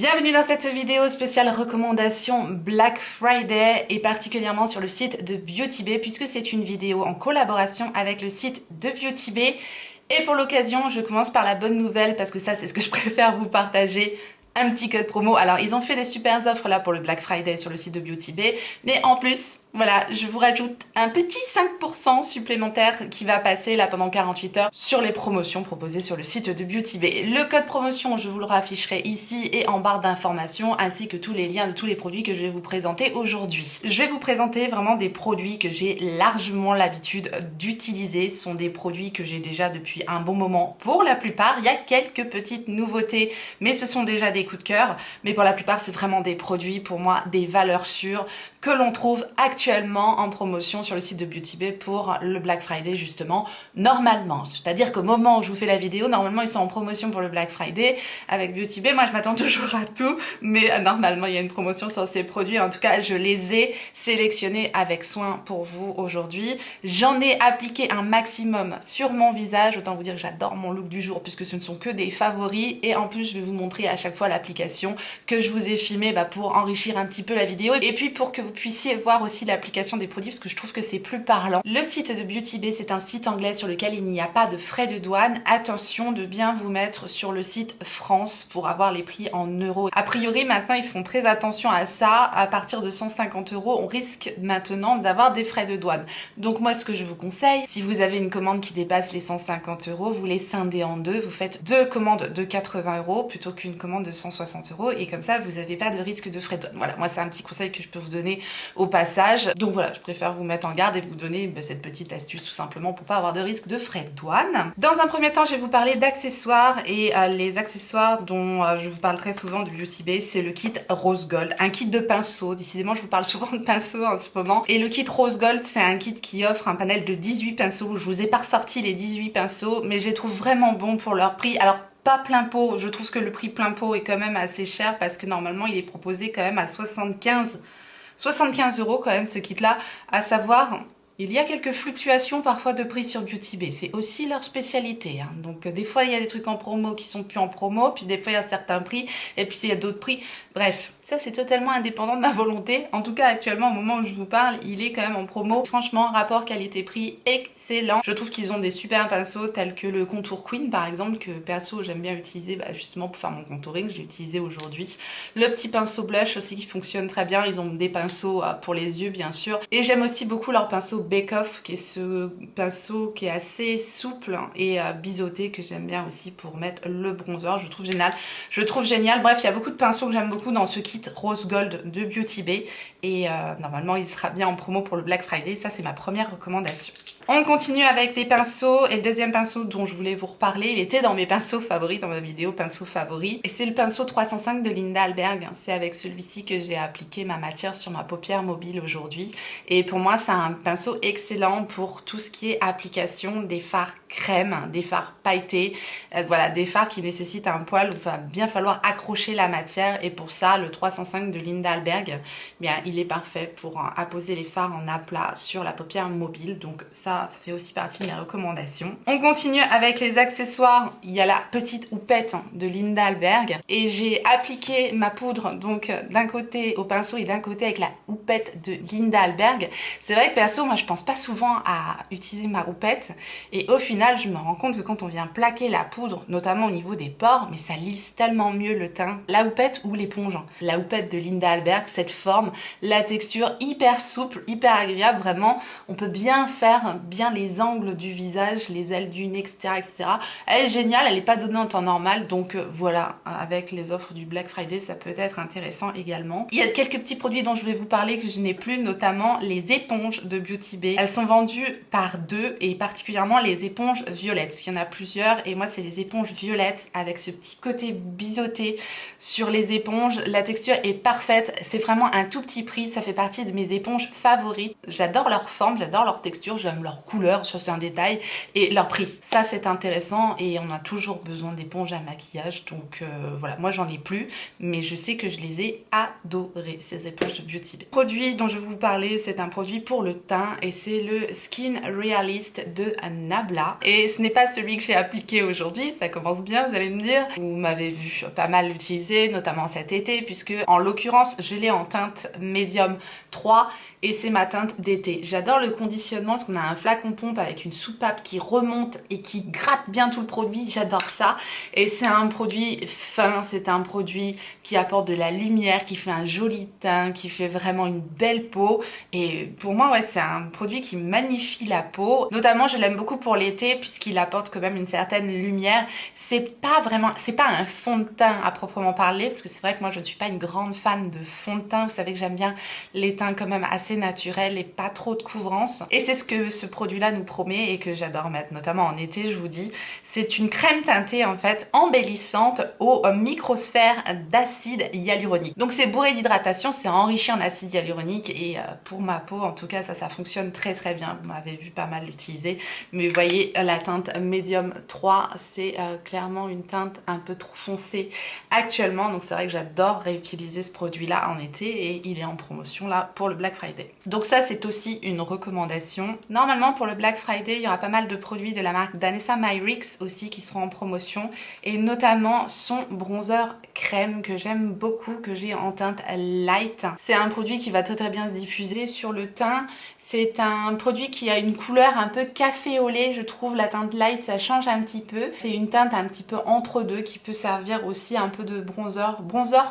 Bienvenue dans cette vidéo spéciale recommandation Black Friday et particulièrement sur le site de Beauty Bay puisque c'est une vidéo en collaboration avec le site de Beauty Bay. Et pour l'occasion, je commence par la bonne nouvelle parce que ça c'est ce que je préfère vous partager. Un petit code promo. Alors ils ont fait des super offres là pour le Black Friday sur le site de Beauty Bay, mais en plus, voilà, je vous rajoute un petit 5% supplémentaire qui va passer là pendant 48 heures sur les promotions proposées sur le site de Beauty Bay. Le code promotion, je vous le rafficherai ici et en barre d'informations, ainsi que tous les liens de tous les produits que je vais vous présenter aujourd'hui. Je vais vous présenter vraiment des produits que j'ai largement l'habitude d'utiliser. Ce sont des produits que j'ai déjà depuis un bon moment pour la plupart. Il y a quelques petites nouveautés, mais ce sont déjà des coups de cœur. Mais pour la plupart, c'est vraiment des produits, pour moi, des valeurs sûres que l'on trouve actuellement en promotion sur le site de Beauty Bay pour le Black Friday justement, normalement. C'est-à-dire qu'au moment où je vous fais la vidéo, normalement ils sont en promotion pour le Black Friday avec Beauty Bay. Moi je m'attends toujours à tout, mais normalement il y a une promotion sur ces produits. En tout cas, je les ai sélectionnés avec soin pour vous aujourd'hui. J'en ai appliqué un maximum sur mon visage. Autant vous dire que j'adore mon look du jour puisque ce ne sont que des favoris. Et en plus, je vais vous montrer à chaque fois l'application que je vous ai filmée pour enrichir un petit peu la vidéo. Et puis pour que vous puissiez voir aussi l'application des produits parce que je trouve que c'est plus parlant. Le site de Beauty Bay, c'est un site anglais sur lequel il n'y a pas de frais de douane. Attention de bien vous mettre sur le site France pour avoir les prix en euros. A priori, maintenant, ils font très attention à ça. À partir de 150 €, on risque maintenant d'avoir des frais de douane. Donc moi, ce que je vous conseille, si vous avez une commande qui dépasse les 150 €, vous les scindez en deux. Vous faites deux commandes de 80 € plutôt qu'une commande de 160 € et comme ça, vous n'avez pas de risque de frais de douane. Voilà, moi, c'est un petit conseil que je peux vous donner au passage. Donc voilà, je préfère vous mettre en garde et vous donner cette petite astuce tout simplement pour pas avoir de risque de frais de douane. Dans un premier temps, je vais vous parler d'accessoires et les accessoires dont je vous parle très souvent de Beauty Bay, c'est le kit Rose Gold, un kit de pinceaux. Décidément, je vous parle souvent de pinceaux en ce moment. Et le kit Rose Gold, c'est un kit qui offre un panel de 18 pinceaux. Je vous ai pas ressorti les 18 pinceaux, mais je les trouve vraiment bons pour leur prix. Alors, pas plein pot, je trouve que le prix plein pot est quand même assez cher parce que normalement, il est proposé quand même à 75 € quand même ce kit là, à savoir il y a quelques fluctuations parfois de prix sur Beauty Bay, c'est aussi leur spécialité, hein. Donc des fois il y a des trucs en promo qui sont plus en promo, puis des fois il y a certains prix, et puis il y a d'autres prix, bref, ça c'est totalement indépendant de ma volonté. En tout cas actuellement au moment où je vous parle, il est quand même en promo. Franchement, rapport qualité-prix excellent. Je trouve qu'ils ont des super pinceaux tels que le Contour Queen par exemple, que perso j'aime bien utiliser justement pour faire mon contouring, j'ai utilisé aujourd'hui. Le petit pinceau blush aussi qui fonctionne très bien, ils ont des pinceaux pour les yeux bien sûr, et j'aime aussi beaucoup leur pinceau Bake Off, qui est ce pinceau qui est assez souple et biseauté, que j'aime bien aussi pour mettre le bronzer. Je trouve génial. Bref, il y a beaucoup de pinceaux que j'aime beaucoup dans ce kit Rose Gold de Beauty Bay et normalement il sera bien en promo pour le Black Friday. Ça c'est ma première recommandation. On continue avec des pinceaux et le deuxième pinceau dont je voulais vous reparler, il était dans mes pinceaux favoris, dans ma vidéo pinceaux favoris, et c'est le pinceau 305 de Linda Alberg. C'est avec celui-ci que j'ai appliqué ma matière sur ma paupière mobile aujourd'hui et pour moi c'est un pinceau excellent pour tout ce qui est application des fards crème, des fards pailletés, voilà, des fards qui nécessitent un poil où il va bien falloir accrocher la matière, et pour ça le 305 de Linda Alberg, bien il est parfait pour apposer les fards en aplat sur la paupière mobile. Donc ça fait aussi partie de mes recommandations. On continue avec les accessoires. Il y a la petite houppette de Linda Alberg et j'ai appliqué ma poudre donc d'un côté au pinceau et d'un côté avec la houppette de Linda Alberg. C'est vrai que perso, moi je pense pas souvent à utiliser ma houppette et au final je me rends compte que quand on vient plaquer la poudre, notamment au niveau des pores, mais ça lisse tellement mieux le teint. La houppette ou l'éponge. La houppette de Linda Alberg, cette forme, la texture hyper souple, hyper agréable, vraiment. On peut bien faire bien les angles du visage, les ailes du nez, etc., etc. Elle est géniale, elle n'est pas donnée en temps normal, donc voilà, avec les offres du Black Friday, ça peut être intéressant également. Il y a quelques petits produits dont je voulais vous parler que je n'ai plus, notamment les éponges de Beauty Bay. Elles sont vendues par deux, et particulièrement les éponges violettes. Il y en a plusieurs, et moi c'est les éponges violettes avec ce petit côté biseauté sur les éponges. La texture est parfaite, c'est vraiment un tout petit prix, ça fait partie de mes éponges favorites. J'adore leur forme, j'adore leur texture, j'aime leur leur couleur, ça c'est un détail, et leur prix. Ça c'est intéressant et on a toujours besoin d'éponges à maquillage, donc voilà, moi j'en ai plus, mais je sais que je les ai adorées, ces éponges de Beauty Bay. Le produit dont je vais vous parler, c'est un produit pour le teint et c'est le Skin Realist de Nabla. Et ce n'est pas celui que j'ai appliqué aujourd'hui, ça commence bien, vous allez me dire. Vous m'avez vu pas mal l'utiliser, notamment cet été, puisque en l'occurrence, je l'ai en teinte médium 3 et c'est ma teinte d'été. J'adore le conditionnement parce qu'on a un flacon pompe avec une soupape qui remonte et qui gratte bien tout le produit, j'adore ça. Et c'est un produit fin, c'est un produit qui apporte de la lumière, qui fait un joli teint, qui fait vraiment une belle peau. Et pour moi, ouais, c'est un produit qui magnifie la peau. Notamment, je l'aime beaucoup pour l'été puisqu'il apporte quand même une certaine lumière. C'est pas un fond de teint à proprement parler, parce que c'est vrai que moi, je ne suis pas une grande fan de fond de teint. Vous savez que j'aime bien les teints quand même assez naturels et pas trop de couvrance. Et c'est ce que ce produit-là nous promet et que j'adore mettre, notamment en été, je vous dis. C'est une crème teintée, en fait, embellissante aux microsphères d'acide hyaluronique. Donc, c'est bourré d'hydratation, c'est enrichi en acide hyaluronique et pour ma peau, en tout cas, ça fonctionne très très bien. Vous m'avez vu pas mal l'utiliser, mais vous voyez, la teinte médium 3, c'est clairement une teinte un peu trop foncée actuellement, donc c'est vrai que j'adore réutiliser ce produit-là en été et il est en promotion là pour le Black Friday. Donc ça, c'est aussi une recommandation. Normalement, pour le Black Friday, il y aura pas mal de produits de la marque Danessa Myricks aussi qui seront en promotion, et notamment son bronzer crème que j'aime beaucoup, que j'ai en teinte light. C'est un produit qui va très très bien se diffuser sur le teint. C'est un produit qui a une couleur un peu café au lait, je trouve. La teinte light, ça change un petit peu. C'est une teinte un petit peu entre deux qui peut servir aussi un peu de bronzer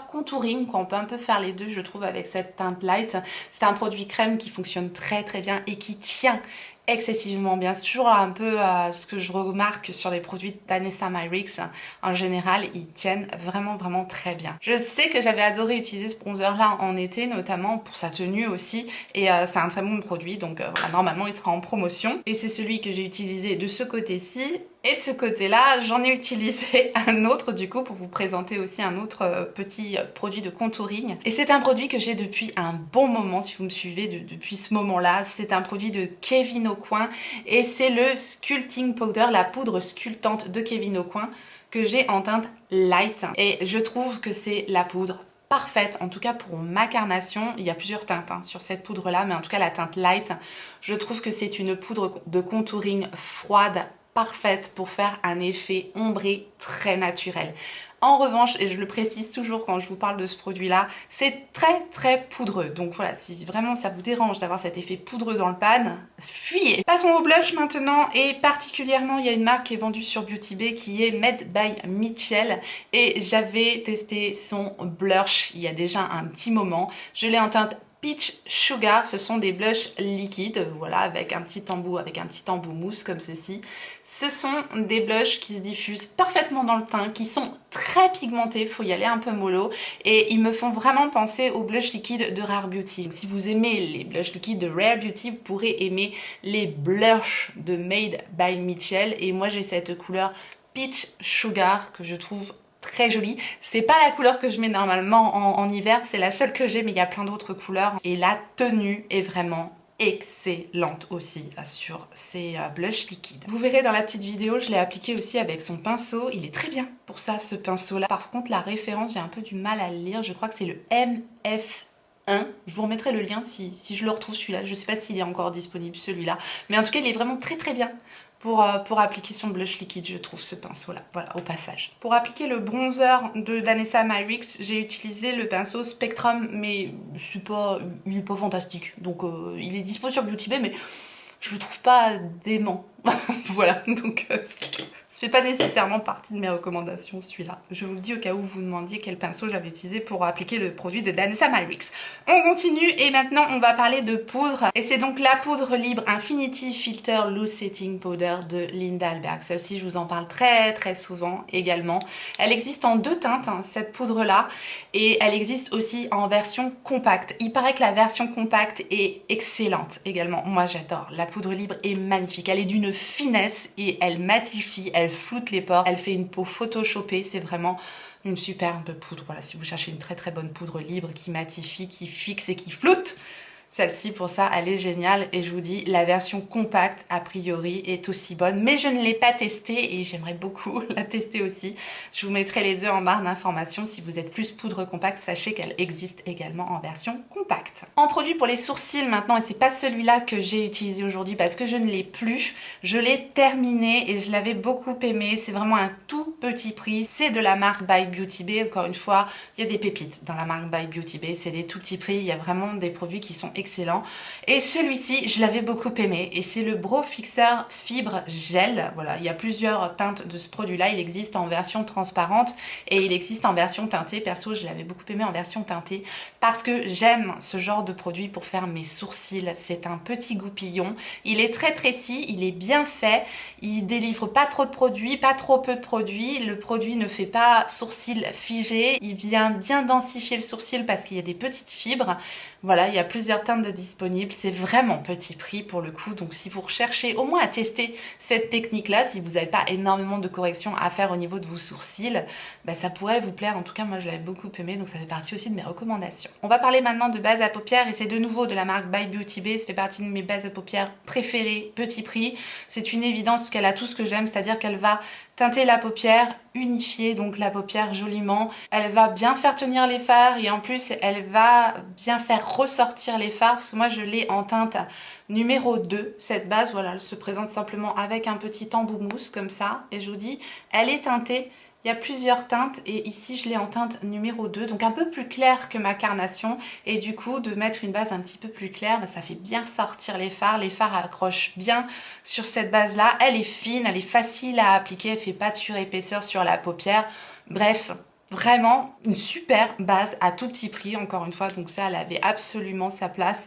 contouring, quoi. On peut un peu faire les deux, je trouve, avec cette teinte light. C'est un produit crème qui fonctionne très très bien et qui tient excessivement bien. C'est toujours un peu ce que je remarque sur les produits Danessa Myricks. En général, ils tiennent vraiment vraiment très bien. Je sais que j'avais adoré utiliser ce bronzer là en été, notamment pour sa tenue aussi, et c'est un très bon produit, donc voilà, normalement il sera en promotion. Et c'est celui que j'ai utilisé de ce côté-ci. Et de ce côté-là, j'en ai utilisé un autre du coup pour vous présenter aussi un autre petit produit de contouring. Et c'est un produit que j'ai depuis un bon moment, si vous me suivez depuis ce moment-là. C'est un produit de Kevyn Aucoin et c'est le Sculpting Powder, la poudre sculptante de Kevyn Aucoin que j'ai en teinte light. Et je trouve que c'est la poudre parfaite, en tout cas pour ma carnation. Il y a plusieurs teintes sur cette poudre là, mais en tout cas la teinte light, je trouve que c'est une poudre de contouring froide, parfaite pour faire un effet ombré très naturel. En revanche, et je le précise toujours quand je vous parle de ce produit-là, c'est très très poudreux. Donc voilà, si vraiment ça vous dérange d'avoir cet effet poudreux dans le pan, fuyez. Passons au blush maintenant, et particulièrement il y a une marque qui est vendue sur Beauty Bay qui est Made by Mitchell, et j'avais testé son blush il y a déjà un petit moment. Je l'ai en teinte Peach Sugar, ce sont des blushs liquides, voilà, avec un petit embout mousse comme ceci. Ce sont des blushs qui se diffusent parfaitement dans le teint, qui sont très pigmentés, faut y aller un peu mollo, et ils me font vraiment penser aux blushs liquides de Rare Beauty. Donc, si vous aimez les blushs liquides de Rare Beauty, vous pourrez aimer les blushs de Made by Mitchell, et moi j'ai cette couleur Peach Sugar que je trouve très jolie. C'est pas la couleur que je mets normalement en hiver, c'est la seule que j'ai, mais il y a plein d'autres couleurs. Et la tenue est vraiment excellente aussi sur ces blushs liquides. Vous verrez dans la petite vidéo, je l'ai appliqué aussi avec son pinceau. Il est très bien pour ça, ce pinceau-là. Par contre, la référence, j'ai un peu du mal à le lire. Je crois que c'est le MF1. Je vous remettrai le lien si je le retrouve, celui-là. Je sais pas s'il est encore disponible, celui-là. Mais en tout cas, il est vraiment très très bien pour appliquer son blush liquide, je trouve, ce pinceau-là. Voilà, au passage. Pour appliquer le bronzer de Danessa Myricks, j'ai utilisé le pinceau Spectrum, mais il est pas fantastique. Donc, il est dispo sur Beauty Bay, mais je le trouve pas dément. Voilà, donc ça fait pas nécessairement partie de mes recommandations, celui-là. Je vous le dis au cas où vous vous demandiez quel pinceau j'avais utilisé pour appliquer le produit de Danessa Myricks. On continue et maintenant on va parler de poudre. Et c'est donc la poudre libre Infinity Filter Loose Setting Powder de Linda Alberg. Celle-ci, je vous en parle très très souvent également. Elle existe en deux teintes, cette poudre-là, et elle existe aussi en version compacte. Il paraît que la version compacte est excellente également. Moi j'adore. La poudre libre est magnifique. Elle est d'une finesse et elle matifie, elle floute les pores, elle fait une peau photoshopée, c'est vraiment une superbe poudre. Voilà, si vous cherchez une très très bonne poudre libre qui matifie, qui fixe et qui floute, Celle-ci, pour ça, elle est géniale et je vous dis, la version compacte, a priori, est aussi bonne. Mais je ne l'ai pas testée et j'aimerais beaucoup la tester aussi. Je vous mettrai les deux en barre d'informations. Si vous êtes plus poudre compacte, sachez qu'elle existe également en version compacte. En produit pour les sourcils maintenant, et c'est pas celui-là que j'ai utilisé aujourd'hui parce que je ne l'ai plus. Je l'ai terminé et je l'avais beaucoup aimé. C'est vraiment un tout petit prix. C'est de la marque By Beauty Bay. Encore une fois, il y a des pépites dans la marque By Beauty Bay. C'est des tout petits prix. Il y a vraiment des produits qui sont excellent. Et celui-ci, je l'avais beaucoup aimé. Et c'est le Brow Fixer Fibre Gel. Voilà, il y a plusieurs teintes de ce produit-là. Il existe en version transparente et il existe en version teintée. Perso, je l'avais beaucoup aimé en version teintée parce que j'aime ce genre de produit pour faire mes sourcils. C'est un petit goupillon. Il est très précis, il est bien fait. Il délivre pas trop de produits, pas trop peu de produits. Le produit ne fait pas sourcils figés. Il vient bien densifier le sourcil parce qu'il y a des petites fibres. Voilà, il y a plusieurs teintes de disponibles. C'est vraiment petit prix pour le coup. Donc si vous recherchez au moins à tester cette technique-là, si vous n'avez pas énormément de corrections à faire au niveau de vos sourcils, bah, ça pourrait vous plaire. En tout cas, moi je l'avais beaucoup aimé, donc ça fait partie aussi de mes recommandations. On va parler maintenant de base à paupières et c'est de nouveau de la marque By Beauty Bay. Ça fait partie de mes bases à paupières préférées, petit prix. C'est une évidence qu'elle a tout ce que j'aime, c'est-à-dire qu'elle va teinter la paupière, unifier donc la paupière joliment. Elle va bien faire tenir les fards et en plus elle va bien faire ressortir les fards parce que moi je l'ai en teinte numéro 2. Cette base, voilà, elle se présente simplement avec un petit embout mousse comme ça et je vous dis, elle est teintée. Il y a plusieurs teintes et ici je l'ai en teinte numéro 2, donc un peu plus claire que ma carnation et du coup de mettre une base un petit peu plus claire, bah, ça fait bien ressortir les fards accrochent bien sur cette base là, elle est fine, elle est facile à appliquer, elle fait pas de surépaisseur sur la paupière, bref. Vraiment une super base à tout petit prix, encore une fois, donc ça elle avait absolument sa place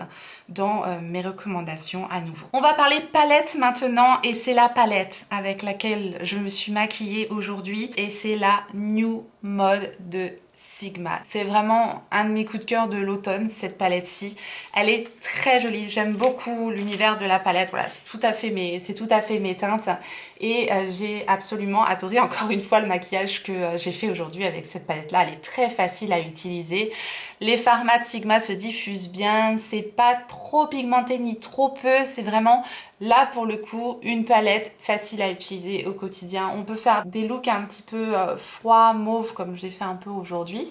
dans mes recommandations à nouveau. On va parler palette maintenant et c'est la palette avec laquelle je me suis maquillée aujourd'hui et c'est la New Mode de Sigma. C'est vraiment un de mes coups de cœur de l'automne, cette palette-ci. Elle est très jolie, j'aime beaucoup l'univers de la palette, voilà, c'est tout à fait mes teintes et j'ai absolument adoré encore une fois le maquillage que j'ai fait aujourd'hui avec cette palette-là. Elle est très facile à utiliser. Les fards mat Sigma se diffusent bien, c'est pas trop pigmenté ni trop peu, c'est vraiment là pour le coup une palette facile à utiliser au quotidien. On peut faire des looks un petit peu froid, mauve comme je l'ai fait un peu aujourd'hui,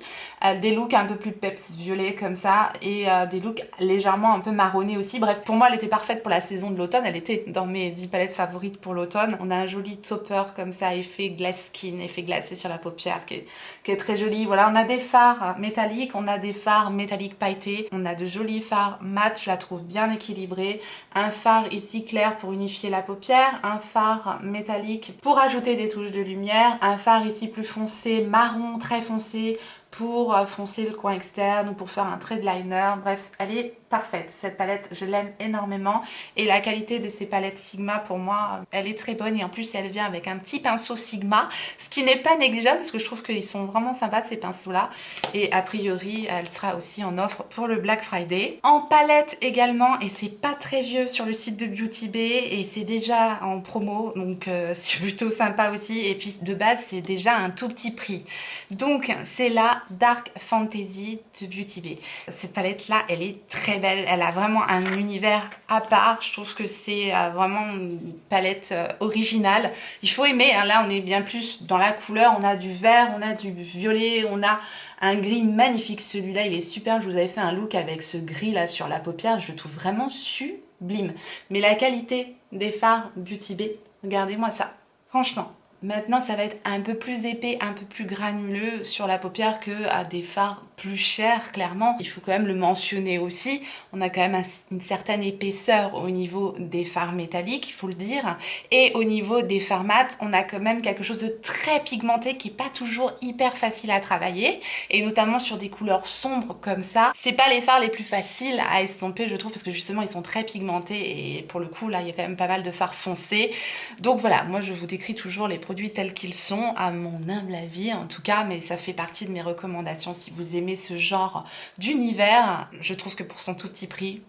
des looks un peu plus peps violet comme ça et des looks légèrement un peu marronnés aussi. Bref, pour moi elle était parfaite pour la saison de l'automne, elle était dans mes 10 palettes favorites pour l'automne. On a un joli topper comme ça, effet glass skin, effet glacé sur la paupière qui est très joli. Voilà, on a des fards métalliques, on a des fards métalliques pailletés, on a de jolis fards mat, je la trouve bien équilibrée. Un fard ici clair pour unifier la paupière, un fard métallique pour ajouter des touches de lumière, un fard ici plus foncé, marron très foncé pour foncer le coin externe ou pour faire un trait de liner. Bref, elle est parfaite. Cette palette, je l'aime énormément et la qualité de ces palettes Sigma, pour moi, elle est très bonne et en plus, elle vient avec un petit pinceau Sigma, ce qui n'est pas négligeable parce que je trouve qu'ils sont vraiment sympas ces pinceaux-là et a priori, elle sera aussi en offre pour le Black Friday. En palette également, et c'est pas très vieux sur le site de Beauty Bay et c'est déjà en promo, donc c'est plutôt sympa aussi et puis de base, c'est déjà un tout petit prix. Donc, c'est la Dark Fantasy de Beauty Bay. Cette palette là elle est très belle, elle a vraiment un univers à part, je trouve que c'est vraiment une palette originale. Il faut aimer, hein. Là on est bien plus dans la couleur, on a du vert, on a du violet, on a un gris magnifique, celui-là il est super. Je vous avais fait un look avec ce gris là sur la paupière, je le trouve vraiment sublime. Mais la qualité des fards Beauty Bay, regardez-moi ça, franchement. Maintenant, ça va être un peu plus épais, un peu plus granuleux sur la paupière que à des fards plus chers, clairement. Il faut quand même le mentionner aussi. On a quand même une certaine épaisseur au niveau des fards métalliques, il faut le dire. Et au niveau des fards mat, on a quand même quelque chose de très pigmenté qui n'est pas toujours hyper facile à travailler. Et notamment sur des couleurs sombres comme ça. C'est pas les fards les plus faciles à estomper, je trouve, parce que justement, ils sont très pigmentés. Et pour le coup, là, il y a quand même pas mal de fards foncés. Donc voilà, moi, je vous décris toujours les produits tels qu'ils sont, à mon humble avis en tout cas, mais ça fait partie de mes recommandations. Si vous aimez ce genre d'univers, je trouve que pour son tout petit prix,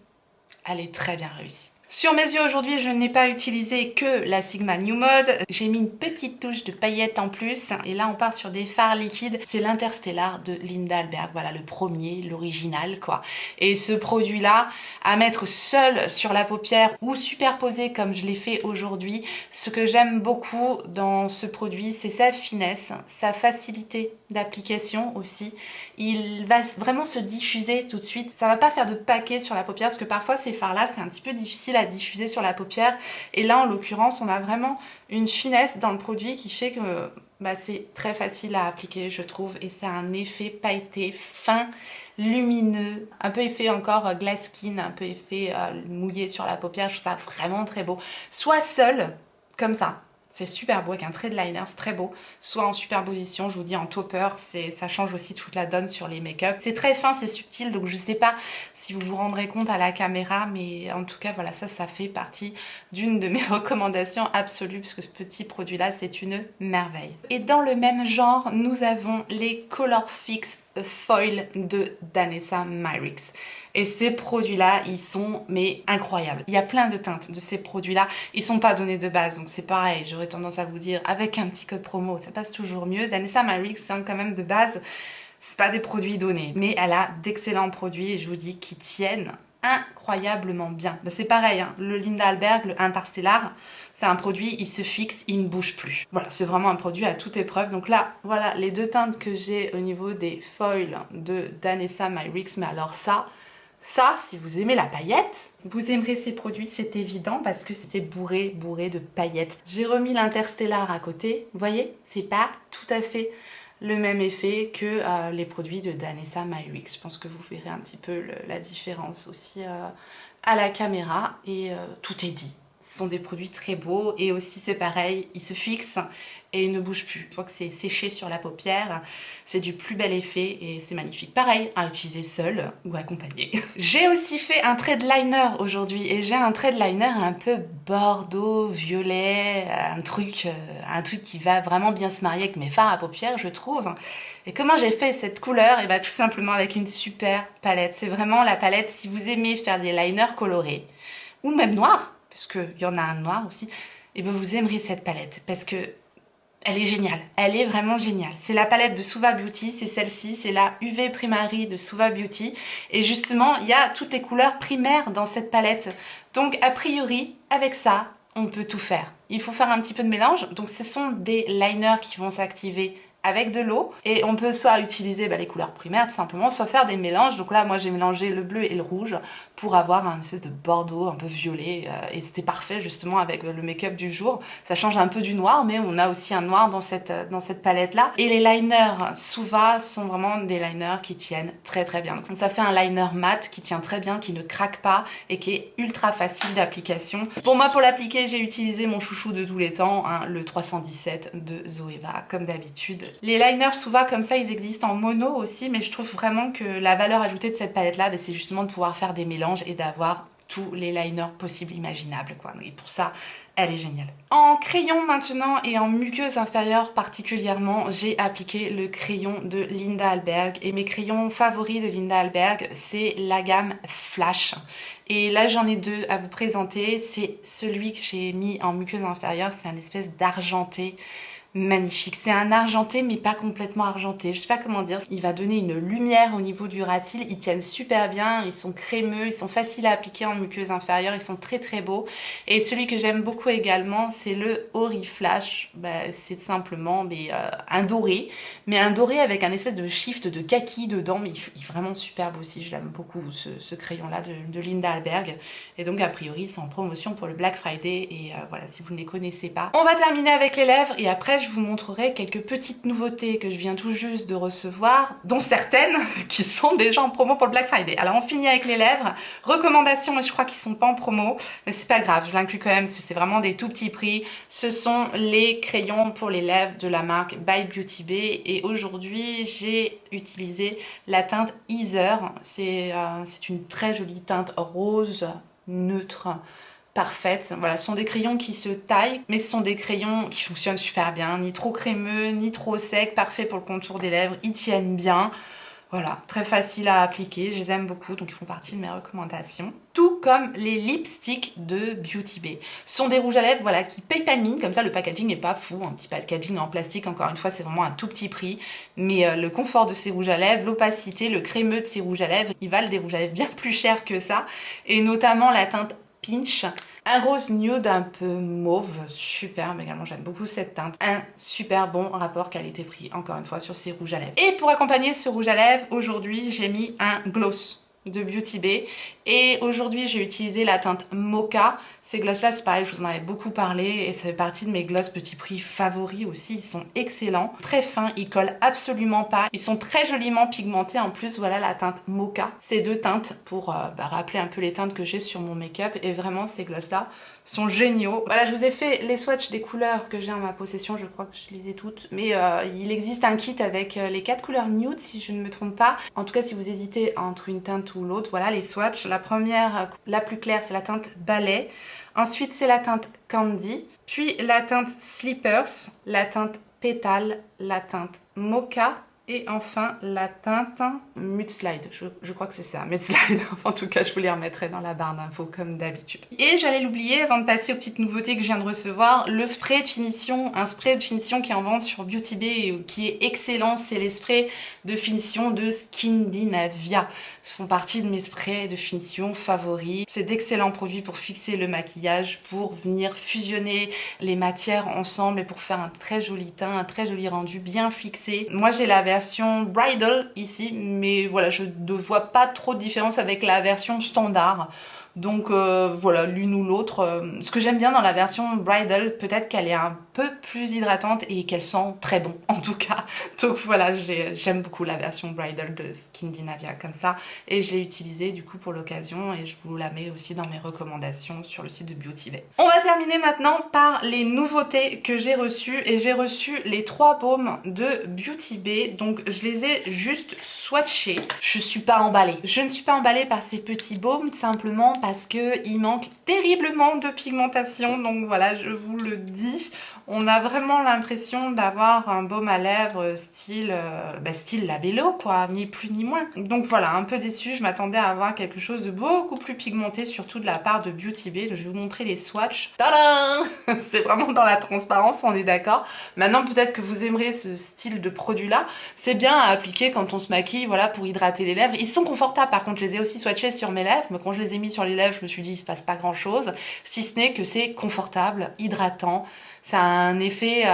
elle est très bien réussie. Sur mes yeux aujourd'hui, je n'ai pas utilisé que la Sigma New Mode. J'ai mis une petite touche de paillettes en plus. Et là, on part sur des fards liquides. C'est l'Interstellar de Linda Alberg. Voilà, le premier, l'original, quoi. Et ce produit-là, à mettre seul sur la paupière ou superposé comme je l'ai fait aujourd'hui, ce que j'aime beaucoup dans ce produit, c'est sa finesse, sa facilité d'application aussi. Il va vraiment se diffuser tout de suite. Ça va pas faire de paquet sur la paupière parce que parfois ces fards-là, c'est un petit peu difficile à diffuser sur la paupière. Et là, en l'occurrence, on a vraiment une finesse dans le produit qui fait que c'est très facile à appliquer, je trouve. Et c'est un effet pailleté, fin, lumineux, un peu effet encore glass skin, un peu effet mouillé sur la paupière. Je trouve ça vraiment très beau. Soit seul, comme ça. C'est super beau avec un trait de liner, c'est très beau. Soit en superposition, je vous dis en topper, ça change aussi toute la donne sur les make-up. C'est très fin, c'est subtil, donc je sais pas si vous vous rendrez compte à la caméra, mais en tout cas, voilà, ça fait partie d'une de mes recommandations absolues, parce que ce petit produit-là, c'est une merveille. Et dans le même genre, nous avons les Color Fix Foil de Danessa Myricks. Et ces produits-là, ils sont incroyables. Il y a plein de teintes de ces produits-là. Ils sont pas donnés de base, donc c'est pareil. J'aurais tendance à vous dire, avec un petit code promo, ça passe toujours mieux. Danessa Myricks, quand même de base, c'est pas des produits donnés. Mais elle a d'excellents produits, et je vous dis, qui tiennent incroyablement bien. C'est pareil, hein. Le Linda Alberg, le Interstellar, c'est un produit, il se fixe, il ne bouge plus. Voilà, c'est vraiment un produit à toute épreuve. Donc là, voilà les deux teintes que j'ai au niveau des foils de Danessa Myricks. Mais alors ça, si vous aimez la paillette, vous aimerez ces produits, c'est évident, parce que c'est bourré de paillettes. J'ai remis l'Interstellar à côté, vous voyez, c'est pas tout à fait le même effet que les produits de Danessa Myricks. Je pense que vous verrez un petit peu la différence aussi à la caméra, et tout est dit. Ce sont des produits très beaux, et aussi c'est pareil, ils se fixent et ils ne bougent plus. Une fois que c'est séché sur la paupière, c'est du plus bel effet et c'est magnifique. Pareil, à utiliser seul ou accompagné. J'ai aussi fait un trait de liner aujourd'hui, et j'ai un trait de liner un peu bordeaux, violet, un truc qui va vraiment bien se marier avec mes fards à paupières, je trouve. Et comment j'ai fait cette couleur? Et tout simplement avec une super palette. C'est vraiment la palette, si vous aimez faire des liners colorés, ou même noirs, parce qu'il y en a un noir aussi, et vous aimerez cette palette, parce que elle est géniale, elle est vraiment géniale. C'est la palette de Suva Beauty, c'est celle-ci, c'est la UV Primary de Suva Beauty. Et justement, il y a toutes les couleurs primaires dans cette palette. Donc a priori, avec ça, on peut tout faire. Il faut faire un petit peu de mélange. Donc ce sont des liners qui vont s'activer avec de l'eau, et on peut soit utiliser les couleurs primaires tout simplement, soit faire des mélanges. Donc là, moi j'ai mélangé le bleu et le rouge pour avoir un espèce de bordeaux un peu violet, et c'était parfait justement avec le make-up du jour. Ça change un peu du noir, mais on a aussi un noir dans cette palette là. Et les liners Suva sont vraiment des liners qui tiennent très très bien. Donc ça fait un liner mat qui tient très bien, qui ne craque pas et qui est ultra facile d'application. Pour moi, pour l'appliquer, j'ai utilisé mon chouchou de tous les temps, le 317 de Zoeva, comme d'habitude. Les liners Suva comme ça, ils existent en mono aussi, mais je trouve vraiment que la valeur ajoutée de cette palette là, c'est justement de pouvoir faire des mélanges et d'avoir tous les liners possibles imaginables, quoi. Et pour ça, elle est géniale. En crayon maintenant, et en muqueuse inférieure particulièrement, j'ai appliqué le crayon de Linda Alberg. Et mes crayons favoris de Linda Alberg, c'est la gamme Flash. Et là, j'en ai deux à vous présenter. C'est celui que j'ai mis en muqueuse inférieure, c'est un espèce d'argenté magnifique. C'est un argenté, mais pas complètement argenté. Je sais pas comment dire. Il va donner une lumière au niveau du ratil. Ils tiennent super bien. Ils sont crémeux. Ils sont faciles à appliquer en muqueuse inférieure. Ils sont très très beaux. Et celui que j'aime beaucoup également, c'est le Oriflash. C'est simplement un doré. Mais un doré avec un espèce de shift de kaki dedans. Mais il est vraiment superbe aussi. Je l'aime beaucoup, ce crayon-là de Linda Alberg. Et donc, a priori, c'est en promotion pour le Black Friday. Et voilà, si vous ne les connaissez pas. On va terminer avec les lèvres. Et après, je vous montrerai quelques petites nouveautés que je viens tout juste de recevoir, dont certaines qui sont déjà en promo pour le Black Friday. Alors on finit avec les lèvres. Recommandations, mais je crois qu'ils sont pas en promo, mais c'est pas grave, je l'inclus quand même parce que c'est vraiment des tout petits prix. Ce sont les crayons pour les lèvres de la marque By Beauty Bay, et aujourd'hui j'ai utilisé la teinte Easer. C'est une très jolie teinte rose neutre, parfaite. Voilà, ce sont des crayons qui se taillent, mais ce sont des crayons qui fonctionnent super bien, ni trop crémeux, ni trop sec, parfait pour le contour des lèvres, ils tiennent bien. Voilà, très facile à appliquer, je les aime beaucoup, donc ils font partie de mes recommandations. Tout comme les lipsticks de Beauty Bay. Ce sont des rouges à lèvres, voilà, qui payent pas de mine, comme ça le packaging n'est pas fou, un petit packaging en plastique, encore une fois c'est vraiment un tout petit prix, mais le confort de ces rouges à lèvres, l'opacité, le crémeux de ces rouges à lèvres, ils valent des rouges à lèvres bien plus chers que ça, et notamment la teinte Pinch, un rose nude un peu mauve, superbe également, j'aime beaucoup cette teinte. Un super bon rapport qualité-prix, encore une fois, sur ces rouges à lèvres. Et pour accompagner ce rouge à lèvres, aujourd'hui, j'ai mis un gloss de Beauty Bay. Et aujourd'hui, j'ai utilisé la teinte Mocha. Ces gloss-là, c'est pareil, je vous en avais beaucoup parlé et ça fait partie de mes gloss petit prix favoris aussi. Ils sont excellents, très fins, ils collent absolument pas. Ils sont très joliment pigmentés. En plus, voilà la teinte Mocha. Ces deux teintes pour rappeler un peu les teintes que j'ai sur mon make-up. Et vraiment, ces gloss-là sont géniaux. Voilà, je vous ai fait les swatchs des couleurs que j'ai en ma possession. Je crois que je les ai toutes. Mais il existe un kit avec les 4 couleurs nude, si je ne me trompe pas. En tout cas, si vous hésitez entre une teinte ou l'autre, voilà les swatchs. La première, la plus claire, c'est la teinte Ballet. Ensuite, c'est la teinte Candy. Puis la teinte Slippers, la teinte Pétale, la teinte Mocha. Et enfin, la teinte Mudslide. Je crois que c'est ça, Mudslide. En tout cas, je vous les remettrai dans la barre d'infos comme d'habitude. Et j'allais l'oublier avant de passer aux petites nouveautés que je viens de recevoir. Le spray de finition, un spray de finition qui est en vente sur Beauty Bay et qui est excellent. C'est les sprays de finition de Skindinavia. Ils font partie de mes sprays de finition favoris. C'est d'excellents produits pour fixer le maquillage, pour venir fusionner les matières ensemble et pour faire un très joli teint, un très joli rendu bien fixé. Moi, j'ai la version Bridal ici, mais voilà, je ne vois pas trop de différence avec la version standard. Donc voilà, l'une ou l'autre. Ce que j'aime bien dans la version Bridal, peut-être qu'elle est un peu plus hydratante et qu'elle sent très bon en tout cas. Donc voilà, j'aime beaucoup la version Bridal de Skindinavia comme ça. Et je l'ai utilisée du coup pour l'occasion et je vous la mets aussi dans mes recommandations sur le site de Beauty Bay. On va terminer maintenant par les nouveautés que j'ai reçues. Et j'ai reçu les 3 baumes de Beauty Bay. Donc je les ai juste swatchés. Je suis pas emballée. Je ne suis pas emballée par ces petits baumes simplement parce qu'il manque terriblement de pigmentation, donc voilà, je vous le dis, on a vraiment l'impression d'avoir un baume à lèvres style, style Labello quoi, ni plus ni moins. Donc voilà, un peu déçue, je m'attendais à avoir quelque chose de beaucoup plus pigmenté, surtout de la part de Beauty Bay. Je vais vous montrer les swatchs. Tadam! C'est vraiment dans la transparence, on est d'accord. Maintenant peut-être que vous aimerez ce style de produit là, c'est bien à appliquer quand on se maquille, voilà, pour hydrater les lèvres. Ils sont confortables, par contre je les ai aussi swatchés sur mes lèvres, mais quand je les ai mis sur les lèvres, je me suis dit il se passe pas grand chose, si ce n'est que c'est confortable, hydratant, ça a un effet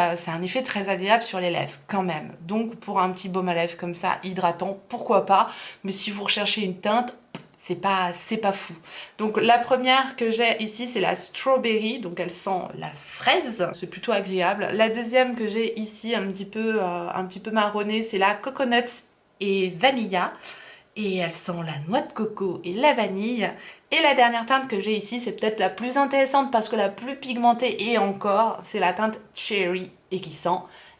très agréable sur les lèvres quand même. Donc pour un petit baume à lèvres comme ça, hydratant, pourquoi pas, mais si vous recherchez une teinte, c'est pas fou. Donc la première que j'ai ici, c'est la Strawberry, donc elle sent la fraise, c'est plutôt agréable. La deuxième que j'ai ici, un petit peu marronnée, c'est la Coconut et Vanilla. Et elle sent la noix de coco et la vanille. Et la dernière teinte que j'ai ici, c'est peut-être la plus intéressante parce que la plus pigmentée et encore, c'est la teinte Cherry et qui sent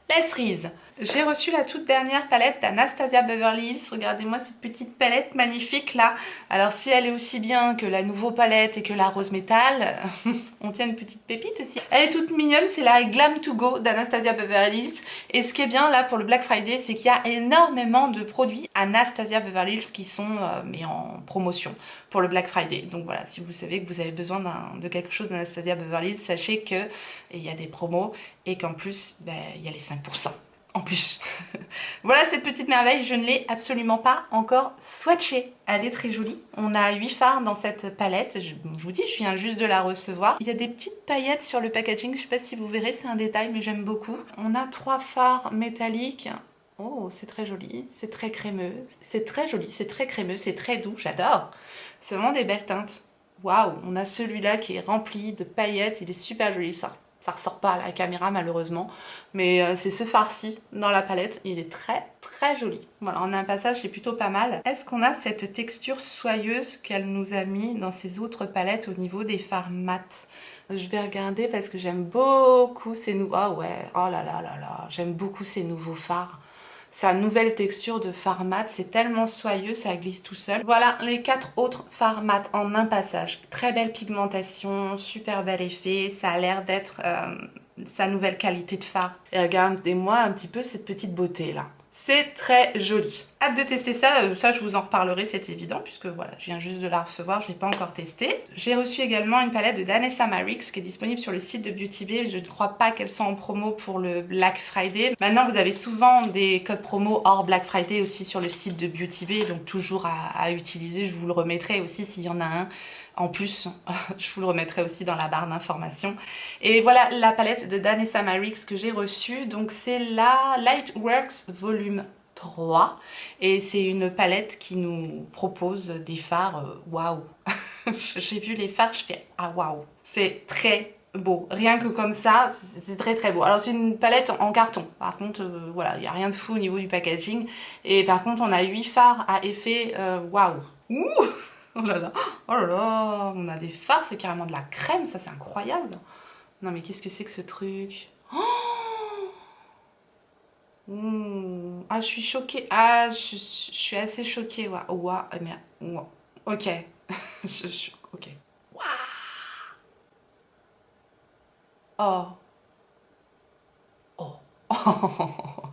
la cerise. J'ai reçu la toute dernière palette d'Anastasia Beverly Hills. Regardez-moi cette petite palette magnifique là. Alors si elle est aussi bien que la nouveau palette et que la rose métal, on tient une petite pépite aussi. Elle est toute mignonne, c'est la Glam to Go d'Anastasia Beverly Hills. Et ce qui est bien là pour le Black Friday, c'est qu'il y a énormément de produits Anastasia Beverly Hills qui sont mais en promotion pour le Black Friday. Donc voilà, si vous savez que vous avez besoin de quelque chose d'Anastasia Beverly Hills, sachez qu'il y a des promos et qu'en plus, il y a les 5%. En plus. Voilà cette petite merveille, je ne l'ai absolument pas encore swatchée. Elle est très jolie. On a 8 fards dans cette palette. Je vous dis, je viens juste de la recevoir. Il y a des petites paillettes sur le packaging. Je ne sais pas si vous verrez, c'est un détail, mais j'aime beaucoup. On a 3 fards métalliques. Oh, c'est très joli. C'est très crémeux. C'est très joli, c'est très crémeux, c'est très doux. J'adore. C'est vraiment des belles teintes. Waouh, on a celui-là qui est rempli de paillettes. Il est super joli, ça. Ça ressort pas à la caméra malheureusement, mais c'est ce farci dans la palette, il est très très joli. Voilà, on a un passage qui est plutôt pas mal. Est-ce qu'on a cette texture soyeuse qu'elle nous a mis dans ses autres palettes au niveau des fards mat? Je vais regarder parce que j'aime beaucoup ces nouveaux... Ah ouais, oh là là là là, j'aime beaucoup ces nouveaux fards. Sa nouvelle texture de fard mat, c'est tellement soyeux, ça glisse tout seul. Voilà les 4 autres fards mat en un passage. Très belle pigmentation, super bel effet, ça a l'air d'être sa nouvelle qualité de fard. Et regardez-moi un petit peu cette petite beauté là. C'est très joli. hâte de tester ça. Ça, je vous en reparlerai, c'est évident, puisque voilà, je viens juste de la recevoir, je ne l'ai pas encore testée. J'ai reçu également une palette de Danessa Myricks qui est disponible sur le site de Beauty Bay. Je ne crois pas qu'elle soit en promo pour le Black Friday. Maintenant, vous avez souvent des codes promo hors Black Friday aussi sur le site de Beauty Bay, donc toujours à utiliser. Je vous le remettrai aussi s'il y en a un. En plus, je vous le remettrai aussi dans la barre d'informations. Et voilà la palette de Danessa Myricks que j'ai reçue. Donc c'est la Lightworks Volume 3. Et c'est une palette qui nous propose des fards waouh. J'ai vu les fards, je fais ah waouh. C'est très beau. Rien que comme ça, c'est très très beau. Alors c'est une palette en carton. Par contre, voilà, il n'y a rien de fou au niveau du packaging. Et par contre, on a 8 fards à effet waouh. Ouh. Oh là là, oh là là, on a des fards, c'est carrément de la crème, ça c'est incroyable. Non mais qu'est-ce que c'est que ce truc? Oh ah, je suis choquée. Ah, je suis assez choquée. Ouah, mais, ouah. Ok. Ok. Ouah. Oh. Oh.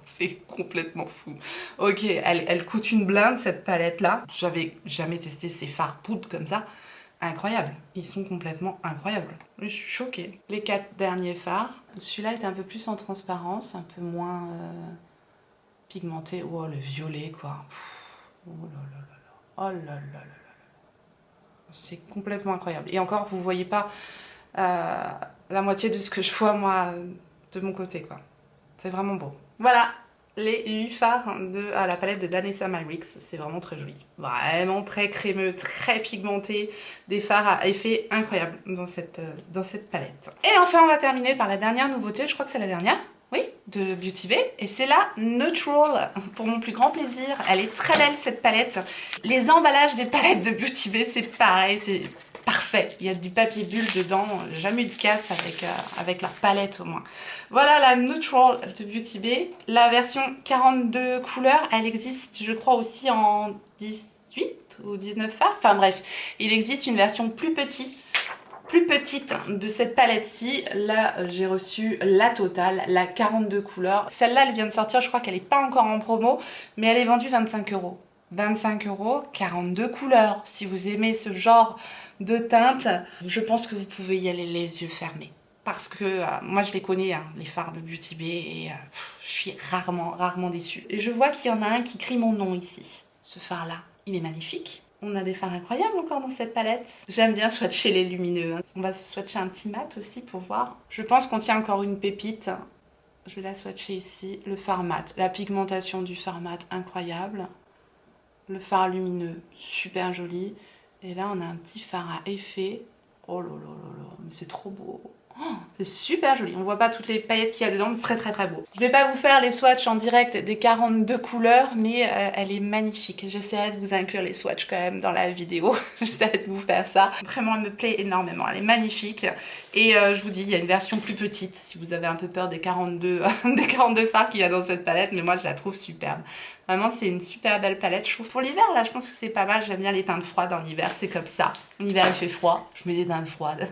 C'est complètement fou. Ok, elle coûte une blinde cette palette là. J'avais jamais testé ces fards poudre comme ça. Incroyable, ils sont complètement incroyables. Je suis choquée. Les 4 derniers fards. Celui-là est un peu plus en transparence, un peu moins pigmenté. Oh, le violet quoi. Oh là là là là. Oh là là là là. C'est complètement incroyable. Et encore, vous voyez pas la moitié de ce que je vois moi de mon côté quoi. C'est vraiment beau. Voilà, les 8 fards à la palette de Danessa Myricks. C'est vraiment très joli. Vraiment très crémeux, très pigmenté. Des fards à effet incroyable dans cette palette. Et enfin, on va terminer par la dernière nouveauté. Je crois que c'est la dernière. Oui, de Beauty Bay. Et c'est la Neutral, pour mon plus grand plaisir. Elle est très belle cette palette. Les emballages des palettes de Beauty Bay, c'est pareil, c'est parfait. Il y a du papier bulle dedans. J'ai jamais eu de casse avec leur palette au moins. Voilà la Neutral de Beauty Bay. La version 42 couleurs, elle existe je crois aussi en 18 ou 19 fards. Enfin bref, il existe une version plus petite de cette palette-ci. Là, j'ai reçu la totale, la 42 couleurs. Celle-là, elle vient de sortir, je crois qu'elle n'est pas encore en promo, mais elle est vendue 25 €. 25 €, 42 couleurs. Si vous aimez ce genre de teinte, je pense que vous pouvez y aller les yeux fermés. Parce que moi, je les connais, hein, les fards de Beauty Bay, et je suis rarement déçue. Et je vois qu'il y en a un qui crie mon nom ici. Ce fard-là, il est magnifique. On a des fards incroyables encore dans cette palette. J'aime bien swatcher les lumineux. Hein. On va se swatcher un petit mat aussi pour voir. Je pense qu'on tient encore une pépite. Je vais la swatcher ici. Le fard mat. La pigmentation du fard mat, incroyable. Le fard lumineux, super joli. Et là, on a un petit fard à effet. Oh là là là là, mais c'est trop beau. Oh, c'est super joli. On ne voit pas toutes les paillettes qu'il y a dedans, mais c'est très très beau. Je vais pas vous faire les swatchs en direct des 42 couleurs, mais elle est magnifique. J'essaierai de vous inclure les swatchs quand même dans la vidéo. J'essaierai de vous faire ça. Vraiment, elle me plaît énormément. Elle est magnifique. Et je vous dis, il y a une version plus petite si vous avez un peu peur des 42, des 42 fards qu'il y a dans cette palette, mais moi je la trouve superbe. Vraiment, c'est une super belle palette. Je trouve pour l'hiver, là, je pense que c'est pas mal. J'aime bien les teintes froides en hiver, c'est comme ça. En hiver, il fait froid, je mets des teintes froides.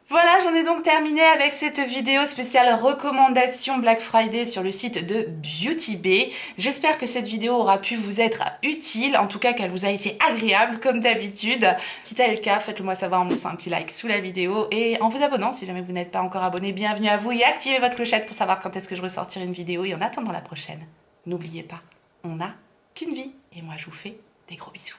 Voilà, j'en ai donc terminé avec cette vidéo spéciale recommandation Black Friday sur le site de Beauty Bay. J'espère que cette vidéo aura pu vous être utile, en tout cas qu'elle vous a été agréable comme d'habitude. Si tel est le cas, faites-le moi savoir en me laissant un petit like sous la vidéo et en vous abonnant si jamais vous n'êtes pas encore abonné. Bienvenue à vous et activez votre clochette pour savoir quand est-ce que je ressortirai une vidéo. Et en attendant la prochaine, n'oubliez pas, on n'a qu'une vie. Et moi je vous fais des gros bisous.